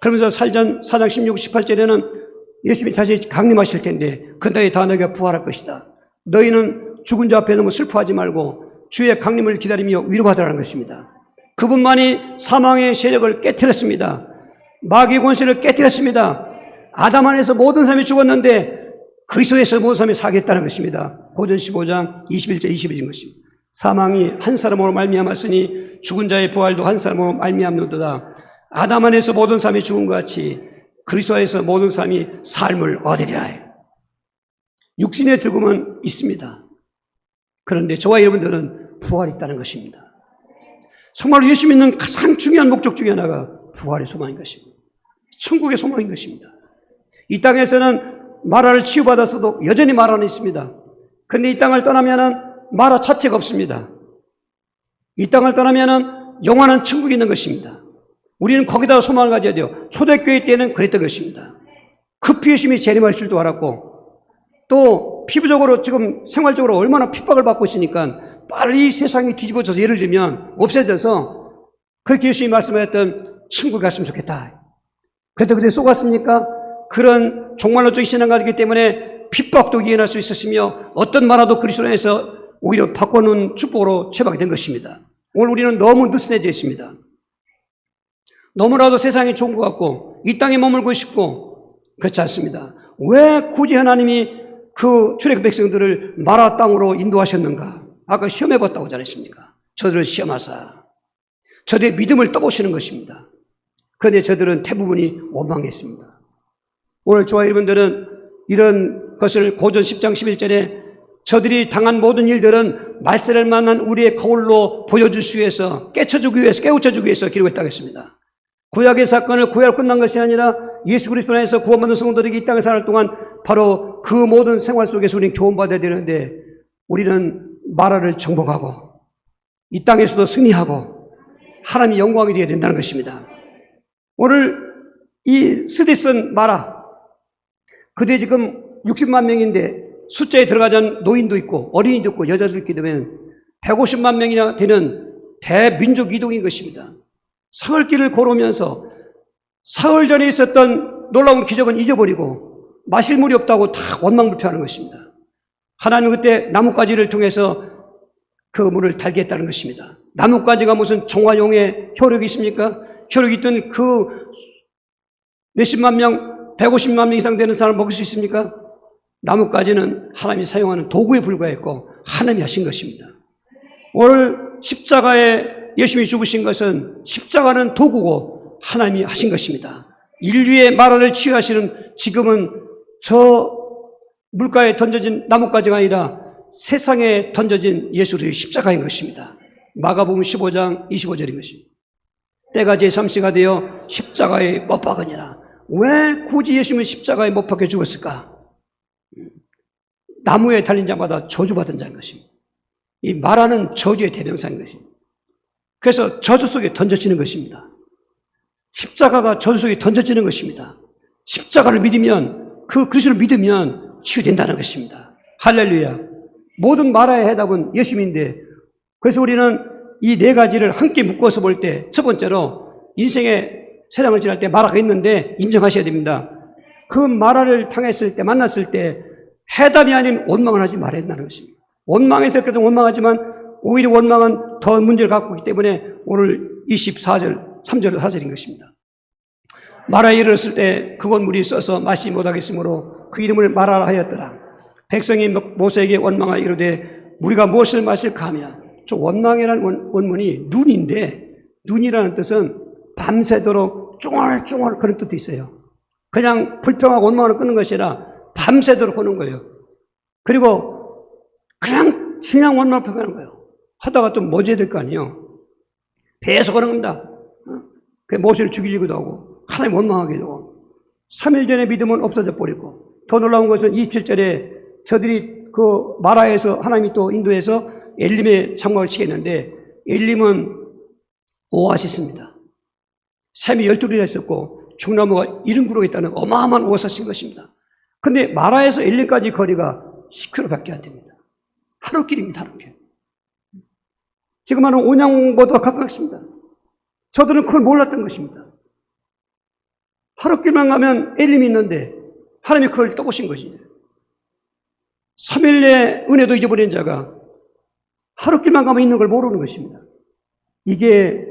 그러면서 사장 16, 18절에는 예수님이 다시 강림하실 텐데 그 너희 다 너희가 부활할 것이다. 너희는 죽은 자 앞에 너무 슬퍼하지 말고 주의 강림을 기다리며 위로받으라는 것입니다. 그분만이 사망의 세력을 깨뜨렸습니다. 마귀의 권세를 깨뜨렸습니다. 아담 안에서 모든 사람이 죽었는데 그리스도에서 모든 사람이 살겠다는 것입니다. 고전 15장 21절 22절인 것입니다. 사망이 한 사람으로 말미암았으니 죽은 자의 부활도 한 사람으로 말미암노도다. 아담 안에서 모든 사람이 죽은 것 같이 그리스도 안에서 모든 사람이 삶을 얻으리라. 육신의 죽음은 있습니다. 그런데 저와 여러분들은 부활이 있다는 것입니다. 정말로 예수 믿는 가장 중요한 목적 중에 하나가 부활의 소망인 것입니다. 천국의 소망인 것입니다. 이 땅에서는 마라를 치유받았어도 여전히 마라는 있습니다. 그런데 이 땅을 떠나면은 마라 자체가 없습니다. 이 땅을 떠나면은 영원한 천국이 있는 것입니다. 우리는 거기다 소망을 가져야 돼요. 초대교회 때는 그랬던 것입니다. 급히 예수님이 재림할 줄도 알았고, 또 피부적으로 지금 생활적으로 얼마나 핍박을 받고 있으니까 빨리 세상이 뒤집어져서 예를 들면 없어져서 그렇게 예수님이 말씀하셨던 천국에 갔으면 좋겠다. 그래도 그때 속았습니까? 그런 종말론적인 신앙 가지기 때문에 핍박도 이해할 수 있었으며 어떤 만화도 그리스도 안에서 오히려 바꿔놓은 축복으로 취업하게 된 것입니다. 오늘 우리는 너무 느슨해져 있습니다. 너무나도 세상이 좋은 것 같고 이 땅에 머물고 싶고 그렇지 않습니다. 왜 굳이 하나님이 그 출애굽 백성들을 마라 땅으로 인도하셨는가? 아까 시험해봤다고 하지 않았습니까? 저들을 시험하사 저들의 믿음을 떠보시는 것입니다. 그런데 저들은 대부분이 원망했습니다. 오늘 저와 여러분들은 이런 것을 고전 10장 11절에 저들이 당한 모든 일들은 말세를 만난 우리의 거울로 보여줄 수 위해서 깨우쳐주기 위해서 기록했다고 했습니다. 구약의 사건을 구약으로 끝난 것이 아니라 예수 그리스도 안에서 구원받은 성도들에게 이 땅에 사는 동안 바로 그 모든 생활 속에서 우리는 교훈받아야 되는데 우리는 마라를 정복하고 이 땅에서도 승리하고 하나님이 영광이 되어야 된다는 것입니다. 오늘 이 스디슨 마라 그대 지금 60만 명인데 숫자에 들어가지 않은 노인도 있고 어린이도 있고 여자도 있기 때문에 150만 명이나 되는 대민족 이동인 것입니다. 사흘길을 걸으면서 사흘 전에 있었던 놀라운 기적은 잊어버리고 마실 물이 없다고 다 원망불평하는 것입니다. 하나님은 그때 나뭇가지를 통해서 그 물을 달게 했다는 것입니다. 나뭇가지가 무슨 정화용의 효력이 있습니까? 효력이 있던 그 몇십만 명, 150만 명 이상 되는 사람을 먹을 수 있습니까? 나뭇가지는 하나님이 사용하는 도구에 불과했고 하나님이 하신 것입니다. 오늘 십자가에 예수님이 죽으신 것은 십자가는 도구고 하나님이 하신 것입니다. 인류의 마라를 치유하시는 지금은 저 물가에 던져진 나뭇가지가 아니라 세상에 던져진 예수의 십자가인 것입니다. 마가복음 15장 25절인 것입니다. 때가 제3시가 되어 십자가에 못 박으니라. 왜 굳이 예수님은 십자가에 못 박혀 죽었을까? 나무에 달린 자마다 저주받은 자인 것입니다. 이 마라는 저주의 대명사인 것입니다. 그래서 저주 속에 던져지는 것입니다. 십자가가 저주 속에 던져지는 것입니다. 십자가를 믿으면 그 그리스도를 믿으면 치유된다는 것입니다. 할렐루야. 모든 마라의 해답은 예수님인데 그래서 우리는 이 네 가지를 함께 묶어서 볼 때 첫 번째로 인생의 세상을 지날 때 마라가 있는데 인정하셔야 됩니다. 그 마라를 당했을 때 만났을 때 해답이 아닌 원망을 하지 말아야 된다는 것입니다. 원망했을 때도 원망하지만 오히려 원망은 더 문제를 갖고 있기 때문에 오늘 24절 3절 4절인 것입니다. 마라에 이르렀을 때 그곳 물이 써서 마시지 못하겠으므로 그 이름을 마라라 하였더라. 백성이 모세에게 원망하여 이르되 우리가 무엇을 마실까 하며 저 원망이라는 원문이 눈인데 눈이라는 뜻은 밤새도록 쫑알쫑알 그런 뜻도 있어요. 그냥 불평하고 원망을 끊는 것이 아니라 밤새도록 하는 거예요. 그리고 그냥 원망을 표현하는 거예요. 하다가 좀 멎어야 될 거 아니에요. 계속 하는 겁니다. 그 모세를 죽이려고도 하고 하나님 원망하기도 하고 3일 전에 믿음은 없어져 버리고 더 놀라운 것은 27절에 저들이 그 마라에서 하나님이 또 인도해서 엘림에 장막을 치겠는데 엘림은 오아시스입니다. 샘이 12리나 있었고 중나무가 70그루가 있다는 어마어마한 오아시스인 것입니다. 근데 마라에서 엘림까지 거리가 10km밖에 안 됩니다. 하루길입니다. 하루길. 지금 하는 온양보다 가깝습니다. 저들은 그걸 몰랐던 것입니다. 하루길만 가면 엘림이 있는데 하나님이 그걸 떠보신 것이죠. 3일의 은혜도 잊어버린 자가 하루길만 가면 있는 걸 모르는 것입니다. 이게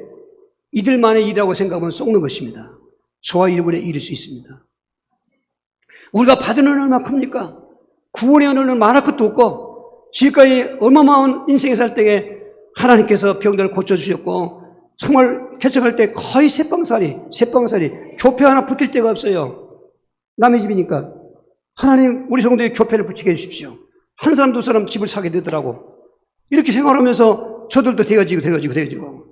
이들만의 일이라고 생각하면 속는 것입니다. 저와 여러분의 일일 수 있습니다. 우리가 받은 은혜는 얼마큼입니까? 구원의 은혜는 말할 것도 없고 지금까지 어마어마한 인생에 살 때에 하나님께서 병들을 고쳐주셨고 정말 개척할 때 거의 새빵살이 교패 하나 붙일 데가 없어요. 남의 집이니까. 하나님 우리 성도에 교패를 붙이게 해주십시오. 한 사람 두 사람 집을 사게 되더라고. 이렇게 생활하면서 저들도 되어지고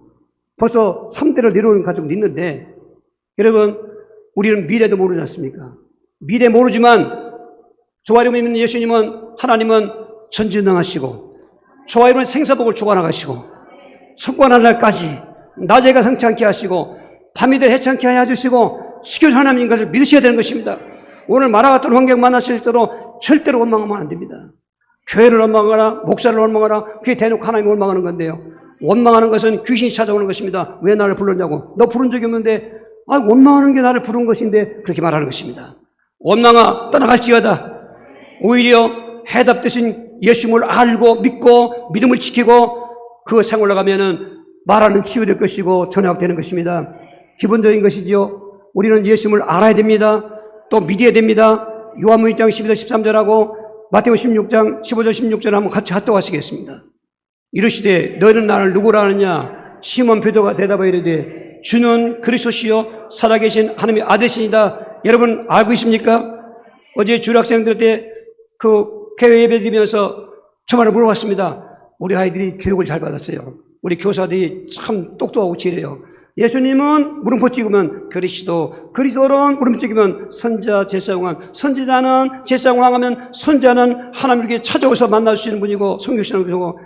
벌써 3대를 내려오는 가족도 있는데 여러분 우리는 미래도 모르지 않습니까? 미래 모르지만 저와 여러분이 믿는 예수님은 하나님은 전지전능하시고 저와 여러분의 생사복을 주관하시고 속관할 날까지 낮에가 성치 않게 하시고 밤이 될 해찮게 하여 주시고 지켜줄 하나님인 것을 믿으셔야 되는 것입니다. 오늘 마라 같은 환경 만나실 때도 절대로 원망하면 안 됩니다. 교회를 원망하라, 목사를 원망하라, 그게 대놓고 하나님을 원망하는 건데요. 원망하는 것은 귀신이 찾아오는 것입니다. 왜 나를 불렀냐고. 너 부른 적이 없는데 원망하는 게 나를 부른 것인데 그렇게 말하는 것입니다. 원망아 떠나갈지어다. 오히려 해답 되신 예수님을 알고 믿고 믿음을 지키고 그 생활로 가면은 말하는 치유될 것이고 전화되는 것입니다. 기본적인 것이지요. 우리는 예수님을 알아야 됩니다. 또 믿어야 됩니다. 요한복음 1장 12절 13절하고 마태복음 16장 15절 16절 한번 같이 합독하시겠습니다. 이르시되 너희는 나를 누구라 하느냐? 시몬 베드로가 대답하여 이르되 주는 그리스도시요 살아계신 하나님의 아들이시니다. 여러분 알고 있습니까? 어제 주일학생들한테 그 교회 예배 드리면서 저만을 물어봤습니다. 우리 아이들이 교육을 잘 받았어요. 우리 교사들이 참 똑똑하고 지혜해요. 예수님은 물음표 찍으면 그리스도, 그리스도는 물음표 찍으면 선자, 제사장왕, 선지자는 제사장왕하면 선자는 하나님께 찾아오서 만날 수 있는 분이고 성육신하고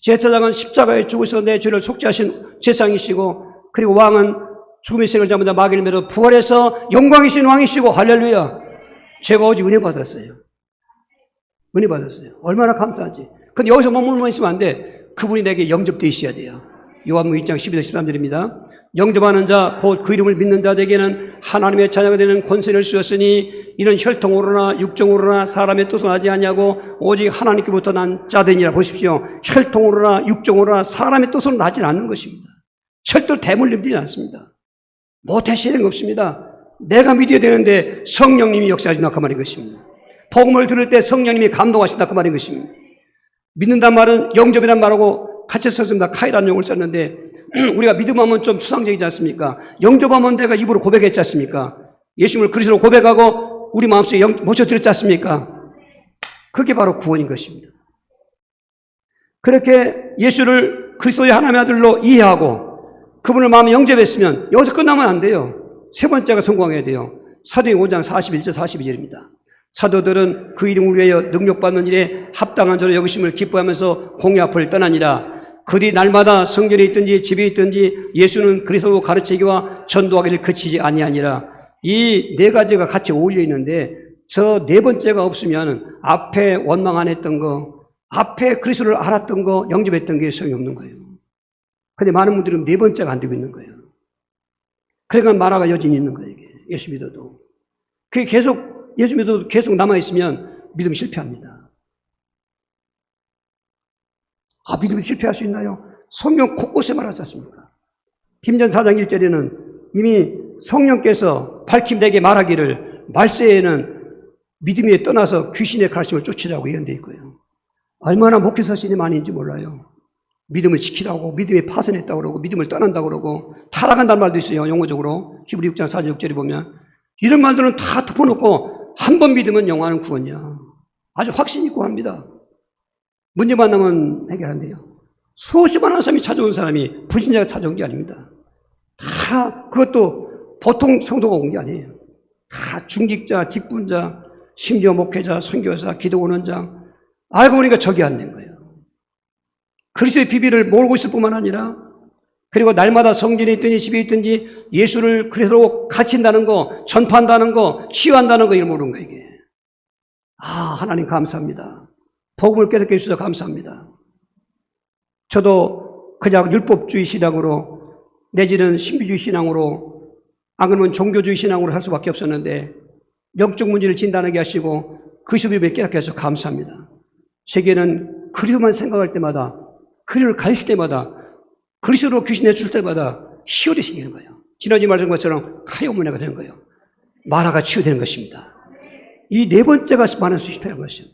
제사장은 십자가에 죽으셔서 내 죄를 속죄하신 제사장이시고 그리고 왕은 죽음의 생을 잡으자 마귀를 매러 부활해서 영광이신 왕이시고 할렐루야. 제가 어제 은혜 받았어요. 은혜 받았어요. 얼마나 감사하지. 근데 여기서 머물러 있으면 안 돼. 그분이 내게 영접되어 있어야 돼요. 요한복음 1장 12절 13절입니다. 영접하는 자, 곧 그 이름을 믿는 자에게는 하나님의 자녀가 되는 권세를 주었으니 이는 혈통으로나 육정으로나 사람의 뜻을 하지 아니하고 오직 하나님께부터 난 자되니라. 보십시오. 혈통으로나 육정으로나 사람의 뜻으로 나지 않는 것입니다. 절대로 대물림되지 않습니다. 못하시는 거 없습니다. 내가 믿어야 되는데 성령님이 역사하신다 그 말인 것입니다. 복음을 들을 때 성령님이 감동하신다 그 말인 것입니다. 믿는단 말은 영접이란 말하고 같이 썼습니다. 카이라는 용어를 썼는데 우리가 믿음하면 좀 추상적이지 않습니까? 영접하면 내가 입으로 고백했지 않습니까? 예수님을 그리스도로 고백하고 우리 마음속에 모셔드렸지 않습니까? 그게 바로 구원인 것입니다. 그렇게 예수를 그리스도의 하나님의 아들로 이해하고 그분을 마음에 영접했으면 여기서 끝나면 안 돼요. 세 번째가 성공해야 돼요. 사도행전 5장 41절 42절입니다. 사도들은 그 이름을 위하여 능력받는 일에 합당한 자로 여기심을 기뻐하면서 공회 앞을 떠나니라. 그들이 날마다 성전에 있든지 집에 있든지 예수는 그리스도로 가르치기와 전도하기를 그치지 아니하니라. 이 네 가지가 같이 어울려 있는데 저 네 번째가 없으면 앞에 원망 안 했던 거, 앞에 그리스도를 알았던 거, 영접했던 게 소용이 없는 거예요. 근데 많은 분들은 네 번째가 안 되고 있는 거예요. 그러니까 마라가 여전히 있는 거예요. 이게. 예수 믿어도. 그게 계속 예수 믿어도 계속 남아있으면 믿음 실패합니다. 믿음 실패할 수 있나요? 성경 곳곳에 말하지 않습니까? 김전 4장 1절에는 이미 성령께서 밝힘 내게 말하기를 말세에는 믿음에 떠나서 귀신의 가르침을 쫓으라고 예언되어 있고요. 얼마나 목회사신이 많은지 몰라요. 믿음을 지키라고, 믿음에 파선했다고 그러고, 믿음을 떠난다고 그러고, 타락한다는 말도 있어요, 용어적으로. 히브리 6장 4절 6절에 보면. 이런 말들은 다 덮어놓고, 한 번 믿으면 영원한 구원이야. 아주 확신 있고 합니다. 문제만 나면 해결한대요. 수없이 많은 사람이 찾아온 사람이 불신자가 찾아온 게 아닙니다. 다 그것도 보통 성도가 온 게 아니에요. 다 중직자, 직분자, 심지어 목회자, 선교사, 기도원원장 알고 보니까 적이 안 된 거예요. 그리스도의 비밀을 모르고 있을 뿐만 아니라 그리고 날마다 성전에 있든지 집에 있든지 예수를 그리스도로 가르친다는 거, 전파한다는 거, 치유한다는 거 이걸 모르는 거예요. 이게. 하나님 감사합니다. 복음을 깨닫게 해주셔서 감사합니다. 저도 그냥 율법주의 신앙으로 내지는 신비주의 신앙으로 안 그러면 종교주의 신앙으로 할 수밖에 없었는데 영적 문제를 진단하게 하시고 그리스도를 깨닫게 해서 감사합니다. 세계는 그리스도만 생각할 때마다 그리스도를 가르칠 때마다 그리스도로 귀신 내줄 때마다 희열이 생기는 거예요. 지난주에 말씀한 것처럼 카요문화가 되는 거예요. 마라가 치유되는 것입니다. 이 네 번째가 많은 수십회라는 것이죠.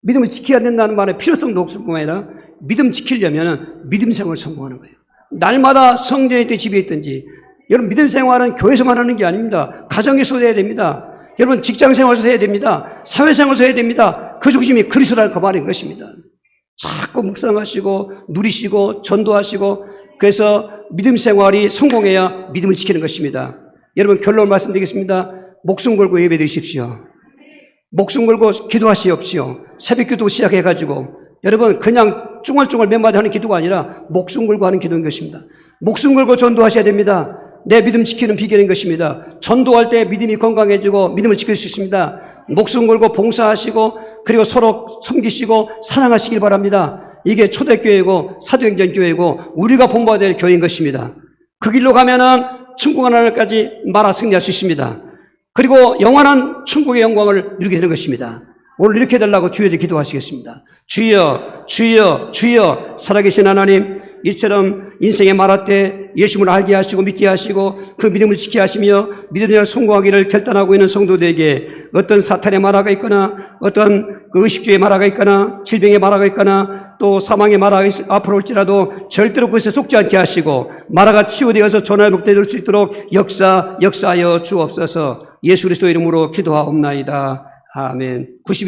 믿음을 지켜야 된다는 말에 필요성도 없을 뿐만 아니라 믿음 지키려면 믿음 생활을 성공하는 거예요. 날마다 성전에 있든지 집에 있든지, 여러분 믿음 생활은 교회에서만 하는 게 아닙니다. 가정에서도 해야 됩니다. 여러분 직장 생활에서 해야 됩니다. 사회생활에서 해야 됩니다. 그 중심이 그리스도라는 그 말인 것입니다. 자꾸 묵상하시고 누리시고 전도하시고, 그래서 믿음 생활이 성공해야 믿음을 지키는 것입니다. 여러분 결론 말씀드리겠습니다. 목숨 걸고 예배 드리십시오. 목숨 걸고 기도하시옵시오. 새벽기도 시작해가지고 여러분 그냥 쭝얼쭝얼 몇 마디 하는 기도가 아니라 목숨 걸고 하는 기도인 것입니다. 목숨 걸고 전도하셔야 됩니다. 내 믿음 지키는 비결인 것입니다. 전도할 때 믿음이 건강해지고 믿음을 지킬 수 있습니다. 목숨 걸고 봉사하시고 그리고 서로 섬기시고 사랑하시길 바랍니다. 이게 초대교회고 사도행전 교회고 우리가 본받아야 될 교회인 것입니다. 그 길로 가면은 천국 하나님까지 말아 승리할 수 있습니다. 그리고 영원한 천국의 영광을 누리게 되는 것입니다. 오늘 이렇게 해달라고 주여서 기도하시겠습니다. 주여, 주여, 주여, 살아계신 하나님, 이처럼 인생의 말할 때 예수님을 알게 하시고 믿게 하시고 그 믿음을 지키게 하시며 믿음을 성공하기를 결단하고 있는 성도들에게 어떤 사탄의 마라가 있거나 어떤 의식주의 마라가 있거나 질병의 마라가 있거나 또 사망의 마라가 앞으로 올지라도 절대로 그것에 속지 않게 하시고 마라가 치유되어서 전화에 복되어질 수 있도록 역사하여 주옵소서. 예수 그리스도 이름으로 기도하옵나이다. 아멘. 91